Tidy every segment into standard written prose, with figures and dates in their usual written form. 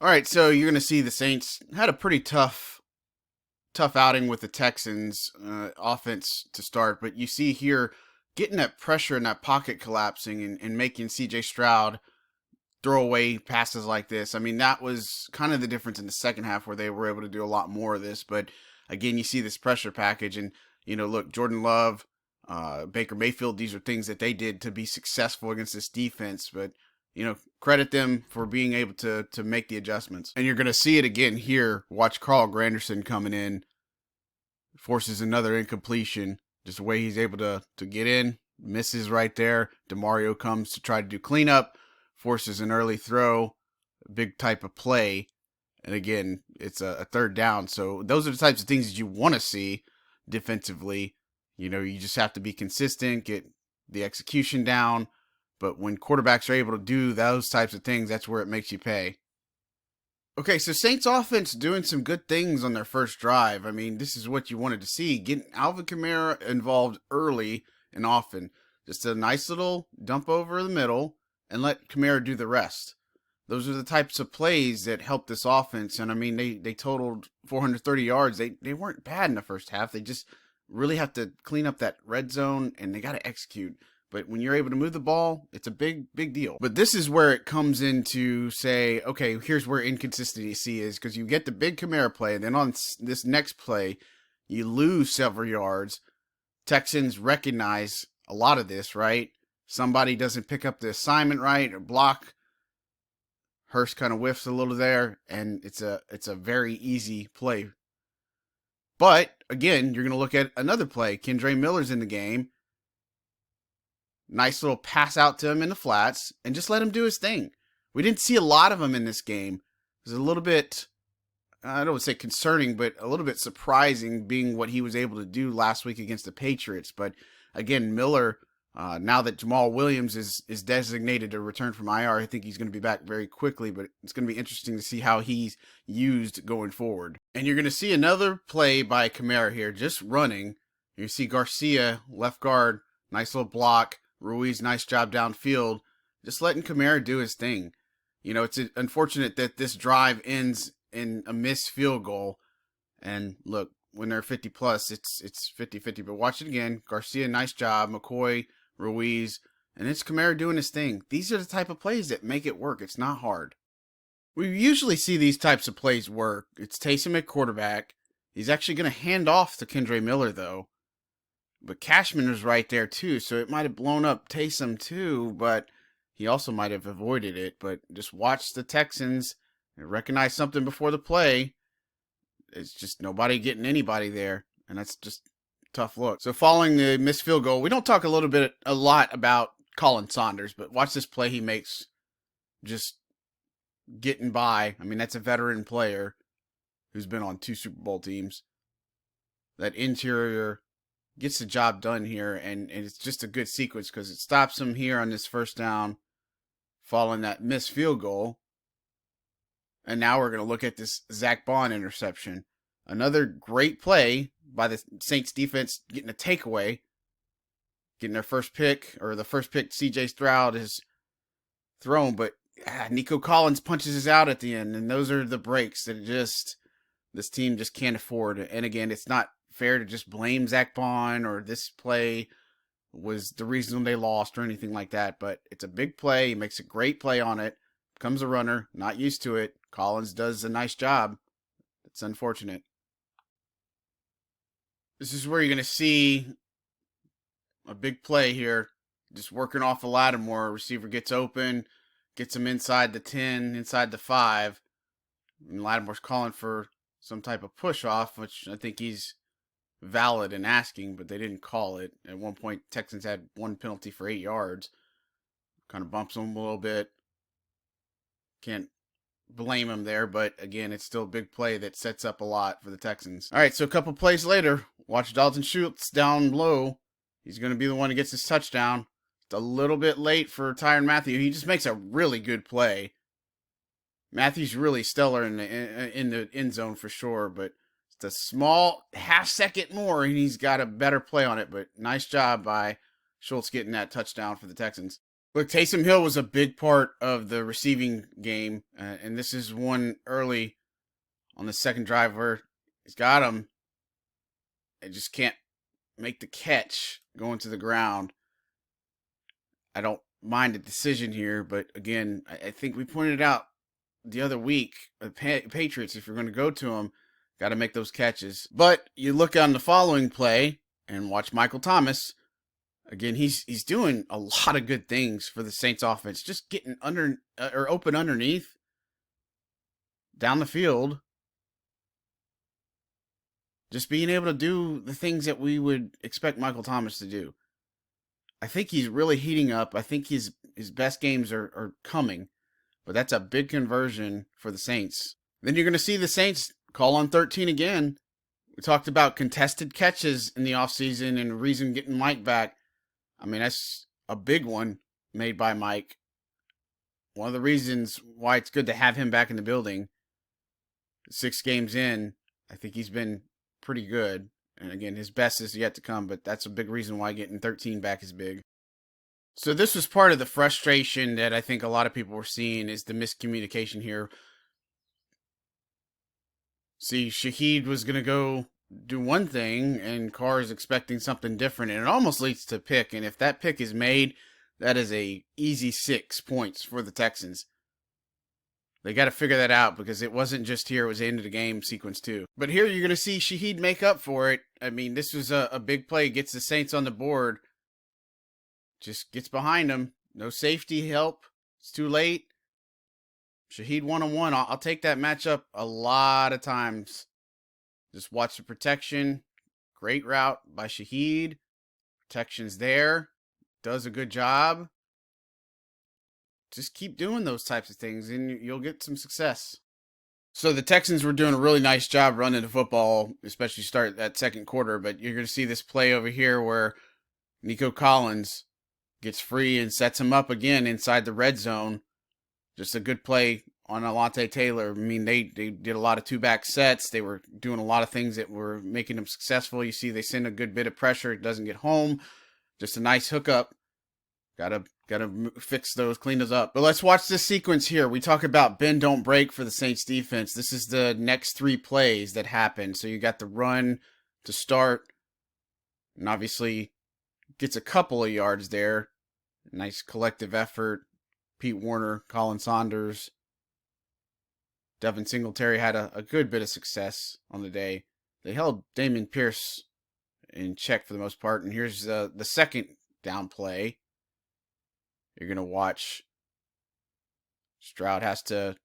All right, so you're going to see the Saints had a pretty tough outing with the Texans offense to start, but you see here getting that pressure and that pocket collapsing and making CJ Stroud throw away passes like this. I mean, that was kind of the difference in the second half where they were able to do a lot more of this. But again, you see this pressure package, and look, Jordan Love, Baker Mayfield, these are things that they did to be successful against this defense. But credit them for being able to make the adjustments. And you're going to see it again here. Watch Carl Granderson coming in, forces another incompletion. Just the way he's able to get in, misses right there. DeMario comes to try to do cleanup, forces an early throw, a big type of play. And again, it's a third down. So those are the types of things that you want to see defensively. You just have to be consistent, get the execution down. But when quarterbacks are able to do those types of things, that's where it makes you pay. Okay, so Saints offense doing some good things on their first drive. I mean, this is what you wanted to see. Getting Alvin Kamara involved early and often. Just a nice little dump over the middle and let Kamara do the rest. Those are the types of plays that help this offense. And I mean, they totaled 430 yards. They weren't bad in the first half. They just really have to clean up that red zone, and they got to execute. But when you're able to move the ball, it's a big deal. But this is where it comes into say, okay, here's where inconsistency is, because you get the big Kamara play, and then on this next play, you lose several yards. Texans recognize a lot of this, right? Somebody doesn't pick up the assignment right or block. Hurst kind of whiffs a little there, and it's a very easy play. But again, you're going to look at another play. Kendre Miller's in the game. Nice little pass out to him in the flats, and just let him do his thing. We didn't see a lot of him in this game. It was a little bit, I don't want to say concerning, but a little bit surprising being what he was able to do last week against the Patriots. But again, Miller, now that Jamal Williams is designated to return from IR, I think he's going to be back very quickly, but it's going to be interesting to see how he's used going forward. And you're going to see another play by Kamara here, just running. You see Garcia, left guard, nice little block. Ruiz, nice job downfield, just letting Kamara do his thing. It's unfortunate that this drive ends in a missed field goal. And look, when they're 50 plus, it's 50-50. But watch it again. Garcia, nice job. McCoy, Ruiz, and it's Kamara doing his thing. These are the type of plays that make it work. It's not hard. We usually see these types of plays work. It's Taysom at quarterback. He's actually going to hand off to Kendre Miller, though. But Cashman was right there, too, so it might have blown up Taysom, too, but he also might have avoided it. But just watch the Texans and recognize something before the play. It's just nobody getting anybody there, and that's just a tough look. So following the missed field goal, we don't talk a lot about Colin Saunders, but watch this play he makes just getting by. I mean, that's a veteran player who's been on 2 Super Bowl teams. That interior gets the job done here, and it's just a good sequence because it stops him here on this first down following that missed field goal. And now we're going to look at this Zach Bond interception. Another great play by the Saints defense, getting a takeaway, getting their first pick, or the first pick CJ Stroud is thrown, but Nico Collins punches us out at the end, and those are the breaks that this team just can't afford. And again, it's not fair to just blame Zach Bond or this play was the reason they lost or anything like that, but it's a big play. He makes a great play on it, becomes a runner, not used to it. Collins does a nice job. It's unfortunate. This is where you're going to see a big play here, just working off the Lattimore. Receiver gets open, gets him inside the 10, inside the 5, and Lattimore's calling for some type of push off, which I think he's valid in asking, but they didn't call it. At one point, Texans had 1 penalty for 8 yards. Kind of bumps them a little bit. Can't blame him there, but again, it's still a big play that sets up a lot for the Texans. All right, so a couple plays later, watch Dalton Schultz down low. He's going to be the one who gets his touchdown. It's a little bit late for Tyrann Mathieu. He just makes a really good play. Matthew's really stellar in the end zone for sure, but it's a small half second more, and he's got a better play on it. But nice job by Schultz getting that touchdown for the Texans. Look, Taysom Hill was a big part of the receiving game, and this is one early on the second drive where he's got him and just can't make the catch going to the ground. I don't mind the decision here, but again, I think we pointed out the other week, the Patriots, if you're going to go to them, got to make those catches. But you look on the following play and watch Michael Thomas. Again, he's doing a lot of good things for the Saints offense, just getting under or open underneath, down the field, just being able to do the things that we would expect Michael Thomas to do. I think he's really heating up. I think his best games are coming, but that's a big conversion for the Saints. Then you're going to see the Saints call on 13 again. We talked about contested catches in the offseason and reason getting Mike back. I mean, that's a big one made by Mike. One of the reasons why it's good to have him back in the building. 6 games in, I think he's been pretty good. And again, his best is yet to come, but that's a big reason why getting 13 back is big. So this was part of the frustration that I think a lot of people were seeing is the miscommunication here. See, Shaheed was going to go do one thing, and Carr is expecting something different, and it almost leads to pick. And if that pick is made, that is a easy 6 points for the Texans. They got to figure that out because it wasn't just here. It was the end of the game sequence too. But here you're going to see Shaheed make up for it. I mean, this was a big play. Gets the Saints on the board. Just gets behind them. No safety help. It's too late. Shaheed 1-on-1. I'll take that matchup a lot of times. Just watch the protection. Great route by Shaheed. Protection's there. Does a good job. Just keep doing those types of things and you'll get some success. So the Texans were doing a really nice job running the football, especially start that second quarter, but you're going to see this play over here where Nico Collins gets free and sets him up again inside the red zone. Just a good play on Alontae Taylor. I mean, they did a lot of 2-back sets. They were doing a lot of things that were making them successful. You see they send a good bit of pressure. It doesn't get home. Just a nice hookup. Gotta fix those, clean those up. But let's watch this sequence here. We talk about bend, don't break for the Saints defense. This is the next 3 plays that happen. So you got the run to start. And obviously gets a couple of yards there. Nice collective effort. Pete Warner, Colin Saunders. Devin Singletary had a good bit of success on the day. They held Damon Pierce in check for the most part. And here's the second down play. You're going to watch Stroud has to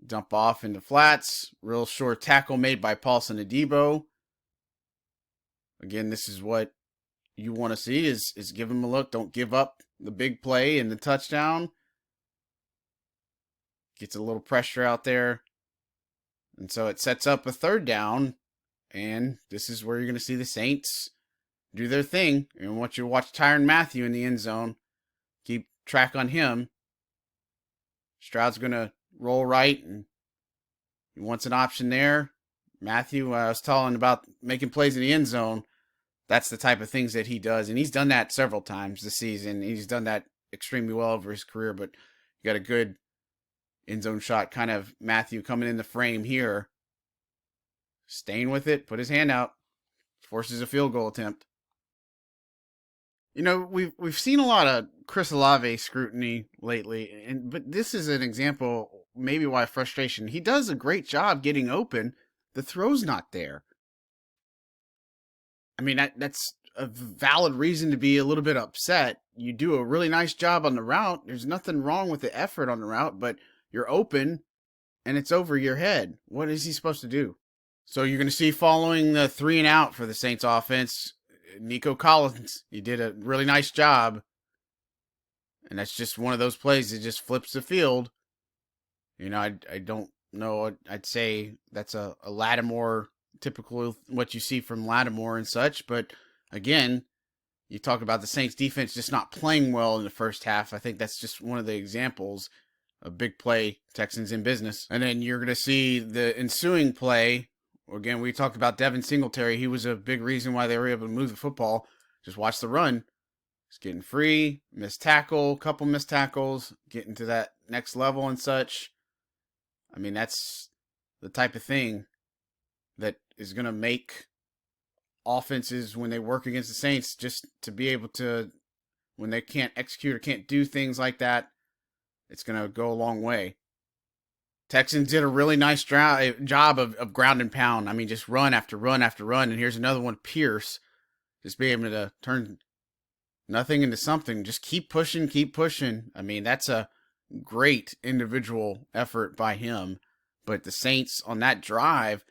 dump off into flats. Real short tackle made by Paulson Adebo. Again, this is what you want to see is give him a look. Don't give up the big play and the touchdown. Gets a little pressure out there. And so it sets up a third down. And this is where you're going to see the Saints do their thing. And I want you to watch Tyrann Mathieu in the end zone. Keep track on him. Stroud's going to roll right, and he wants an option there. Mathieu, I was telling about making plays in the end zone. That's the type of things that he does, and he's done that several times this season. He's done that extremely well over his career, but you got a good end zone shot, kind of Mathieu coming in the frame here. Staying with it, put his hand out, forces a field goal attempt. You know, we've seen a lot of Chris Olave scrutiny lately, but this is an example maybe why frustration. He does a great job getting open. The throw's not there. I mean, that's a valid reason to be a little bit upset. You do a really nice job on the route. There's nothing wrong with the effort on the route, but you're open and it's over your head. What is he supposed to do? So you're going to see following the 3 and out for the Saints offense, Nico Collins. He did a really nice job. And that's just one of those plays that just flips the field. You know, I don't know. I'd say that's a Lattimore, typical what you see from Lattimore and such. But again, you talk about the Saints defense just not playing well in the first half. I think that's just one of the examples. A big play, Texans in business. And then you're going to see the ensuing play. Again, we talked about Devin Singletary. He was a big reason why they were able to move the football. Just watch the run. He's getting free, missed tackle, couple missed tackles, getting to that next level and such. I mean, that's the type of thing that is going to make offenses, when they work against the Saints, just to be able to, when they can't execute or can't do things like that, it's going to go a long way. Texans did a really nice job of ground and pound. I mean, just run after run after run. And here's another one, Pierce, just being able to turn nothing into something. Just keep pushing, keep pushing. I mean, that's a great individual effort by him. But the Saints on that drive,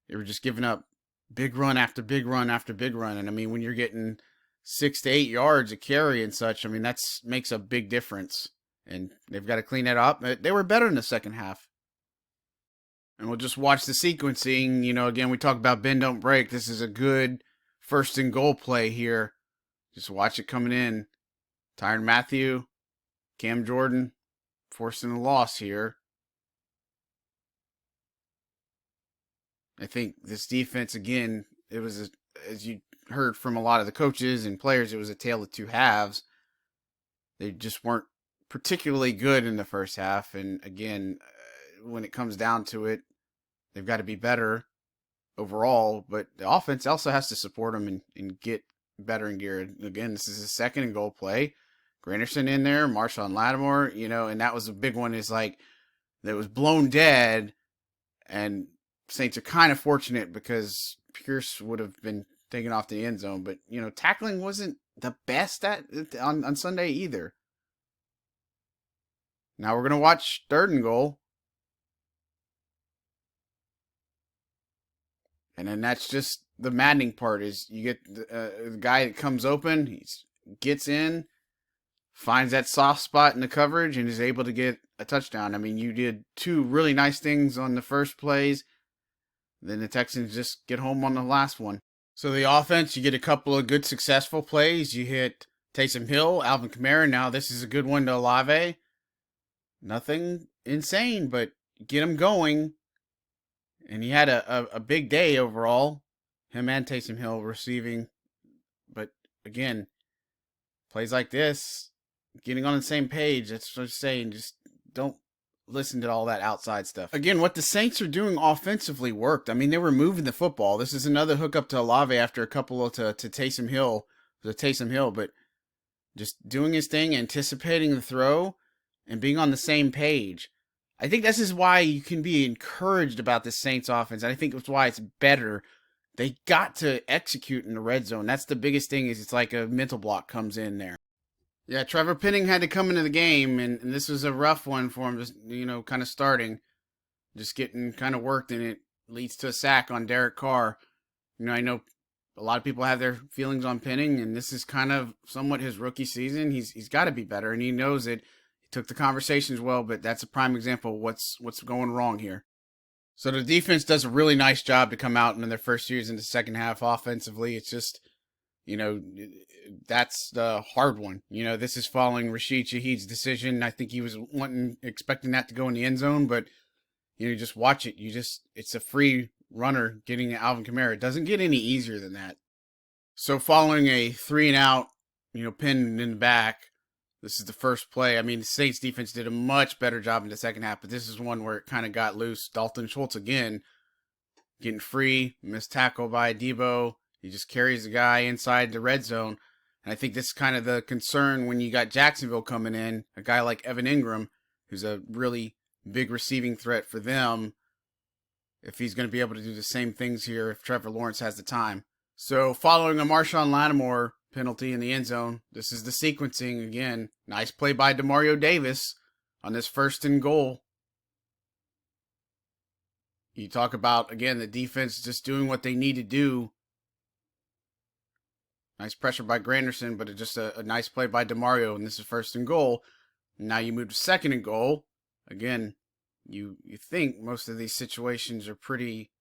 they were just giving up big run after big run after big run. And I mean, when you're getting 6 to 8 yards a carry and such, I mean, that makes a big difference. And they've got to clean that up. They were better in the second half. And we'll just watch the sequencing. You know, again, we talk about bend, don't break. This is a good first and goal play here. Just watch it coming in. Tyrann Mathieu, Cam Jordan, forcing a loss here. I think this defense, again, it was, as you heard from a lot of the coaches and players, it was a tale of two halves. They just weren't particularly good in the first half. And again, when it comes down to it, they've got to be better overall. But the offense also has to support them and get better in gear. Again, this is a second and goal play. Granderson in there, Marshawn Lattimore, you know, and that was a big one, is like, that was blown dead. And Saints are kind of fortunate because Pierce would have been taken off the end zone. But, you know, tackling wasn't the best on Sunday either. Now we're going to watch third and goal. And then that's just the maddening part, is you get the guy that comes open, he gets in, finds that soft spot in the coverage, and is able to get a touchdown. I mean, you did two really nice things on the first plays. Then the Texans just get home on the last one. So the offense, you get a couple of good successful plays. You hit Taysom Hill, Alvin Kamara. Now this is a good one to Olave. Nothing insane, but get him going. And he had a big day overall. Him and Taysom Hill receiving. But again, plays like this, getting on the same page, that's what I'm saying. Just don't listen to all that outside stuff. Again, what the Saints are doing offensively worked. I mean, they were moving the football. This is another hookup to Olave after a couple to Taysom Hill. But just doing his thing, anticipating the throw, and being on the same page. I think this is why you can be encouraged about the Saints offense. And I think that's why it's better. They got to execute in the red zone. That's the biggest thing, is it's like a mental block comes in there. Yeah, Trevor Penning had to come into the game, and this was a rough one for him, just, you know, kind of starting. Just getting kind of worked, and it leads to a sack on Derek Carr. You know, I know a lot of people have their feelings on Penning, and this is kind of somewhat his rookie season. He's got to be better, and he knows it. He took the conversations well, but that's a prime example of what's going wrong here. So the defense does a really nice job to come out in their first years in the second half offensively. It's just, you know, that's the hard one. You know, this is following Rashid Shaheed's decision. I think he was expecting that to go in the end zone, but, you know, just watch it. It's a free runner getting Alvin Kamara. It doesn't get any easier than that. So following a 3-and-out, you know, pinned in the back, this is the first play. I mean, the Saints defense did a much better job in the second half, but this is one where it kind of got loose. Dalton Schultz again, getting free, missed tackle by Debo. He just carries the guy inside the red zone. And I think this is kind of the concern when you got Jacksonville coming in, a guy like Evan Ingram, who's a really big receiving threat for them, if he's going to be able to do the same things here if Trevor Lawrence has the time. So following a Marshawn Lattimore penalty in the end zone, this is the sequencing again. Nice play by Demario Davis on this first and goal. You talk about, again, the defense just doing what they need to do. Nice pressure by Granderson, but just a nice play by Demario, and this is first and goal. Now you move to second and goal. Again, you think most of these situations are pretty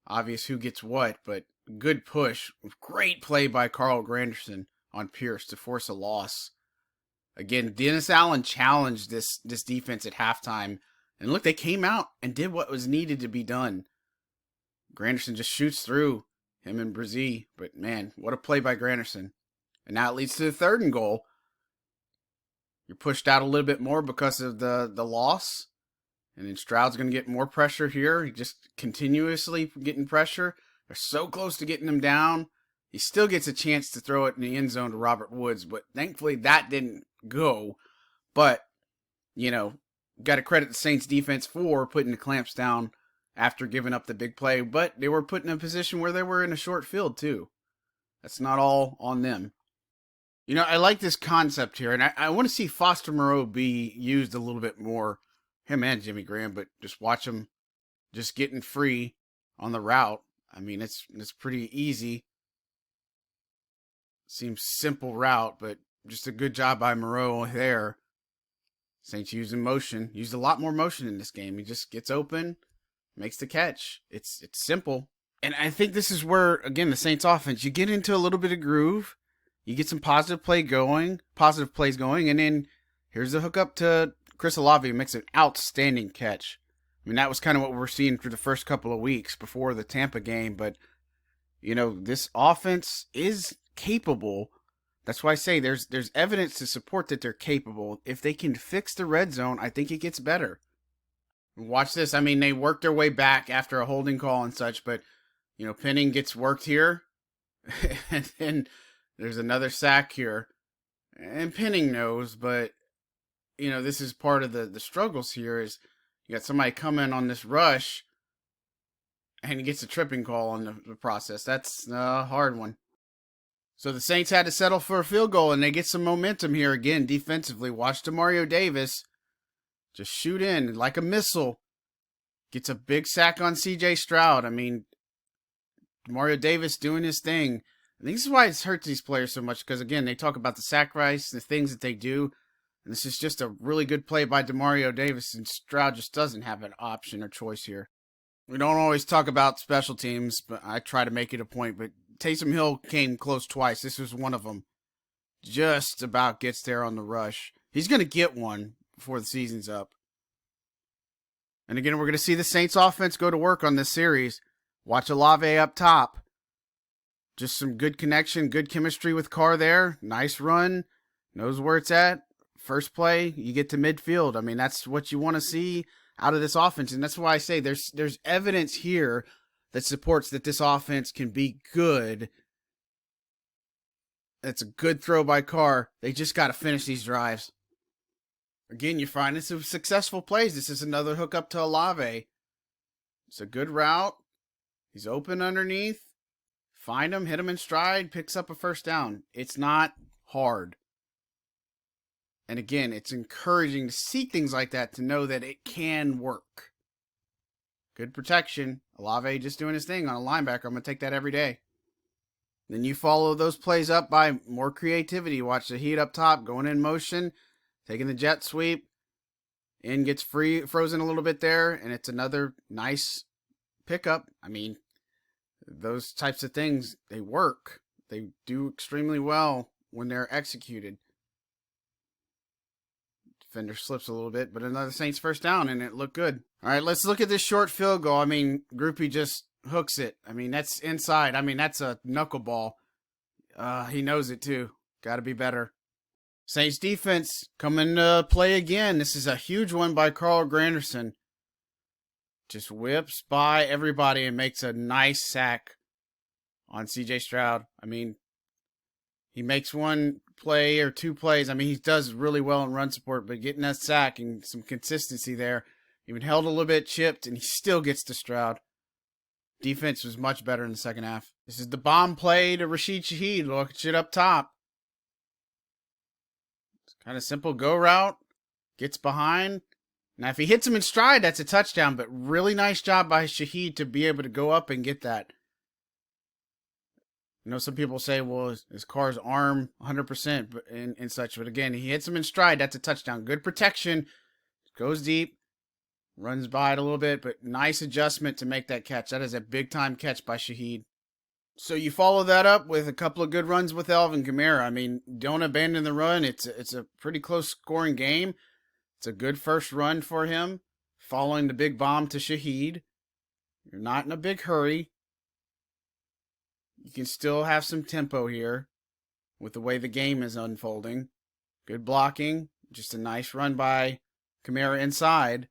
obvious who gets what, but good push. Great play by Carl Granderson on Pierce to force a loss. Again, Dennis Allen challenged this defense at halftime. And look, they came out and did what was needed to be done. Granderson just shoots through him and Brzee. But man, what a play by Granderson. And now it leads to the 3rd and goal. You're pushed out a little bit more because of the loss. And then Stroud's going to get more pressure here. He just continuously getting pressure. They're so close to getting him down. He still gets a chance to throw it in the end zone to Robert Woods, but thankfully that didn't go. But, got to credit the Saints defense for putting the clamps down after giving up the big play. But they were put in a position where they were in a short field too. That's not all on them. I like this concept here, and I want to see Foster Moreau be used a little bit more. Him and Jimmy Graham, but just watch him just getting free on the route. I mean, it's pretty easy. Seems simple route, but just a good job by Moreau there. Saints using motion. Used a lot more motion in this game. He just gets open, makes the catch. It's simple. And I think this is where, again, the Saints offense, you get into a little bit of groove. You get some positive plays going, and then here's the hookup to Chris Olave, who makes an outstanding catch. I mean, that was kind of what we're seeing for the first couple of weeks before the Tampa game, but, this offense is capable. That's why I say there's evidence to support that they're capable. If they can fix the red zone, I think it gets better. Watch this. I mean, they worked their way back after a holding call and such, but, Penning gets worked here, and then there's another sack here. And Penning knows, but, this is part of the struggles here is you got somebody coming on this rush, and he gets a tripping call on the process. That's a hard one. So the Saints had to settle for a field goal, and they get some momentum here again defensively. Watch Demario Davis just shoot in like a missile. Gets a big sack on C.J. Stroud. I mean, Demario Davis doing his thing. I think this is why it hurts these players so much, because, again, they talk about the sacrifice, the things that they do, and this is just a really good play by Demario Davis, and Stroud just doesn't have an option or choice here. We don't always talk about special teams, but I try to make it a point, but Taysom Hill came close twice. This was one of them. Just about gets there on the rush. He's going to get one before the season's up. And again, we're going to see the Saints offense go to work on this series. Watch Olave up top. Just some good connection, good chemistry with Carr there. Nice run. Knows where it's at. First play, you get to midfield. I mean, that's what you want to see out of this offense. And that's why I say there's evidence here that supports that this offense can be good. It's a good throw by Carr. They just got to finish these drives. Again, you find this is successful plays. This is another hookup to Olave. It's a good route. He's open underneath. Find him, hit him in stride, picks up a first down. It's not hard. And again, it's encouraging to see things like that to know that it can work. Good protection. Olave just doing his thing on a linebacker. I'm going to take that every day. Then you follow those plays up by more creativity. Watch the heat up top, going in motion, taking the jet sweep. In gets frozen a little bit there, and it's another nice pickup. I mean, those types of things, they work. They do extremely well when they're executed. Defender slips a little bit, but another Saints first down, and it looked good. All right, let's look at this short field goal. I mean, Groupie just hooks it. I mean, that's inside. I mean, that's a knuckleball. He knows it, too. Got to be better. Saints defense coming to play again. This is a huge one by Carl Granderson. Just whips by everybody and makes a nice sack on C.J. Stroud. I mean, he makes one play or two plays. I mean, he does really well in run support, but getting that sack and some consistency there. Even held a little bit chipped, and he still gets to Stroud. Defense was much better in the second half. This is the bomb play to Rashid Shaheed. Look at it up top. It's kind of simple go route. Gets behind. Now, if he hits him in stride, that's a touchdown, but really nice job by Shaheed to be able to go up and get that. You know, some people say, well, is Carr's arm 100% and such, but again, he hits him in stride, that's a touchdown. Good protection, goes deep, runs by it a little bit, but nice adjustment to make that catch. That is a big-time catch by Shaheed. So you follow that up with a couple of good runs with Alvin Kamara. I mean, don't abandon the run. It's a pretty close scoring game. It's a good first run for him, following the big bomb to Shaheed. You're not in a big hurry. You can still have some tempo here. with the way the game is unfolding. Good blocking. Just a nice run by Kamara inside.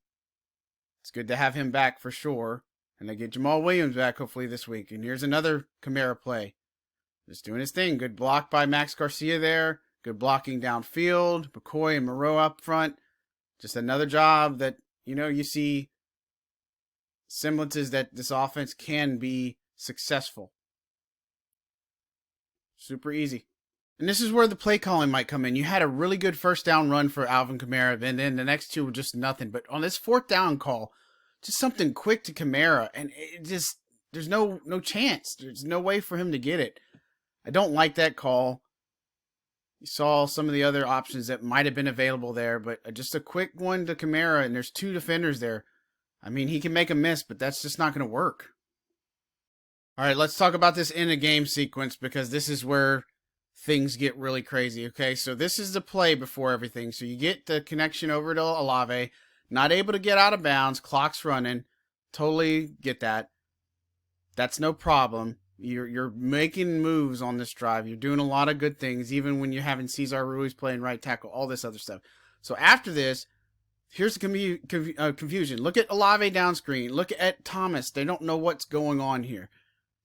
It's good to have him back for sure. And they get Jamal Williams back hopefully this week. And here's another Kamara play. Just doing his thing. Good block by Max Garcia there. Good blocking downfield. McCoy and Moreau up front. Just another job that, you see semblances that this offense can be successful. Super easy. And this is where the play calling might come in. You had a really good first down run for Alvin Kamara, and then the next two were just nothing. But on this fourth down call, just something quick to Kamara, and it just, there's no chance. There's no way for him to get it. I don't like that call. You saw some of the other options that might have been available there, but just a quick one to Kamara, and there's two defenders there. I mean, he can make a miss, but that's just not going to work. All right, let's talk about this in a game sequence, because this is where things get really crazy. Okay, so this is the play before everything. So you get the connection over to Olave, not able to get out of bounds, clock's running. Totally get that. That's no problem. You're making moves on this drive. You're doing a lot of good things, even when you're having Cesar Ruiz playing right tackle, all this other stuff. So after this, here's the confusion. Look at Olave down screen. Look at Thomas. They don't know what's going on here.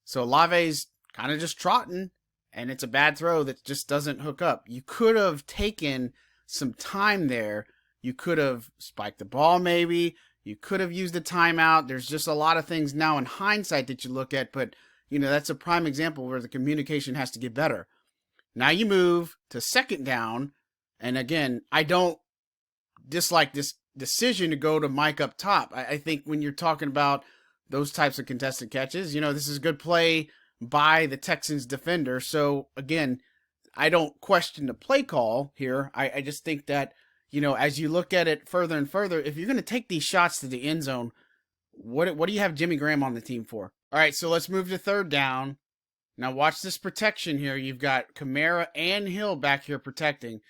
So Olave's kind of just trotting, and it's a bad throw that just doesn't hook up. You could have taken some time there. You could have spiked the ball maybe. You could have used a timeout. There's just a lot of things now in hindsight that you look at, but that's a prime example where the communication has to get better. Now you move to second down, and again, I don't dislike this decision to go to Mike up top. I think when you're talking about those types of contested catches, this is a good play by the Texans defender. So again, I don't question the play call here. I just think that, as you look at it further and further, if you're going to take these shots to the end zone, what do you have Jimmy Graham on the team for? All right, so let's move to third down. Now watch this protection here. You've got Kamara and Hill back here protecting.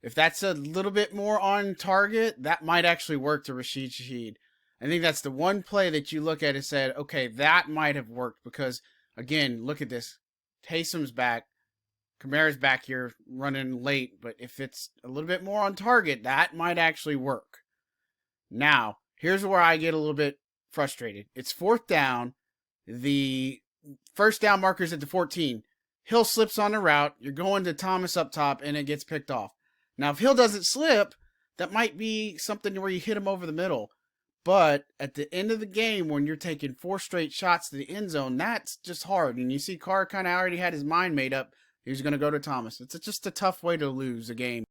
If that's a little bit more on target, that might actually work to Rashid Shaheed. I think that's the one play that you look at and said, okay, that might have worked because, again, look at this. Taysom's back. Kamara's back here running late, but if it's a little bit more on target, that might actually work. Now, here's where I get a little bit frustrated. It's fourth down. The first down marker's at the 14. Hill slips on the route. You're going to Thomas up top, and it gets picked off. Now, if Hill doesn't slip, that might be something where you hit him over the middle. But at the end of the game, when you're taking 4 straight shots to the end zone, that's just hard. And you see Carr kind of already had his mind made up. He was going to go to Thomas. It's just a tough way to lose a game.